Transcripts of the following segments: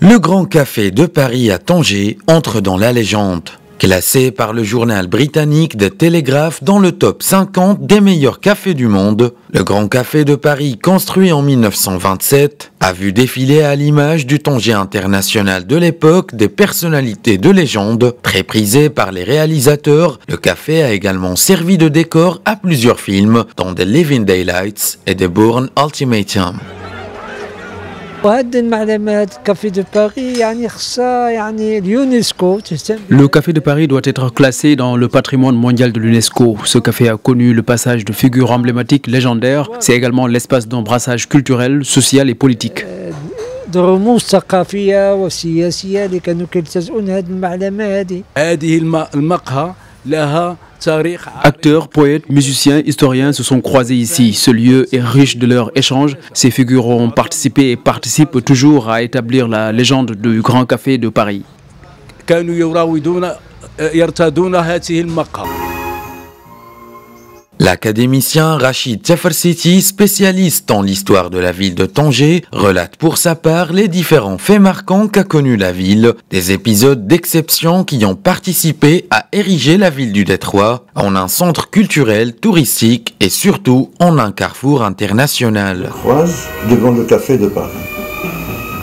Le Grand Café de Paris à Tanger entre dans la légende. Classé par le journal britannique The Telegraph dans le top 50 des meilleurs cafés du monde, le Grand Café de Paris, construit en 1927, a vu défiler à l'image du Tanger international de l'époque des personnalités de légende. Très prisé par les réalisateurs, le café a également servi de décor à plusieurs films, dont The Living Daylights et The Bourne Ultimatum. Le Café de Paris doit être classé dans le patrimoine mondial de l'UNESCO. Ce café a connu le passage de figures emblématiques légendaires. C'est également l'espace d'embrassage culturel, social et politique. Acteurs, poètes, musiciens, historiens se sont croisés ici. Ce lieu est riche de leurs échanges. Ces figures ont participé et participent toujours à établir la légende du Grand Café de Paris. L'académicien Rachid Tchafersiti, spécialiste en l'histoire de la ville de Tanger, relate pour sa part les différents faits marquants qu'a connus la ville, des épisodes d'exception qui ont participé à ériger la ville du Détroit en un centre culturel, touristique et surtout en un carrefour international. Je croise devant le Café de Paris.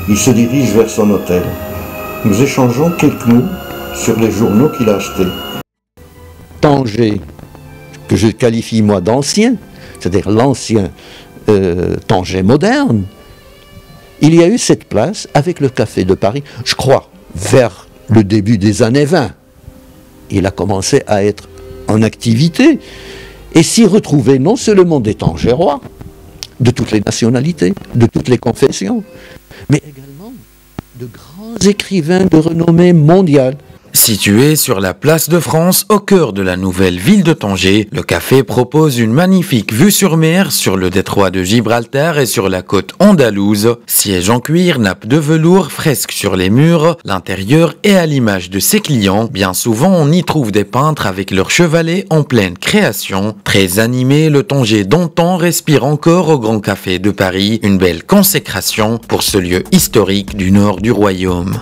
Il se dirige vers son hôtel. Nous échangeons quelques mots sur les journaux qu'il a achetés. Tanger, que je qualifie moi d'ancien, c'est-à-dire l'ancien Tanger moderne, il y a eu cette place avec le Café de Paris, je crois, vers le début des années 20. Il a commencé à être en activité et s'y retrouvaient non seulement des Tangérois, de toutes les nationalités, de toutes les confessions, mais également de grands écrivains de renommée mondiale. Situé sur la place de France, au cœur de la nouvelle ville de Tanger, le café propose une magnifique vue sur mer, sur le détroit de Gibraltar et sur la côte andalouse. Siège en cuir, nappe de velours, fresques sur les murs, l'intérieur est à l'image de ses clients. Bien souvent, on y trouve des peintres avec leurs chevalets en pleine création. Très animé, le Tanger d'antan respire encore au Grand Café de Paris, une belle consécration pour ce lieu historique du nord du royaume.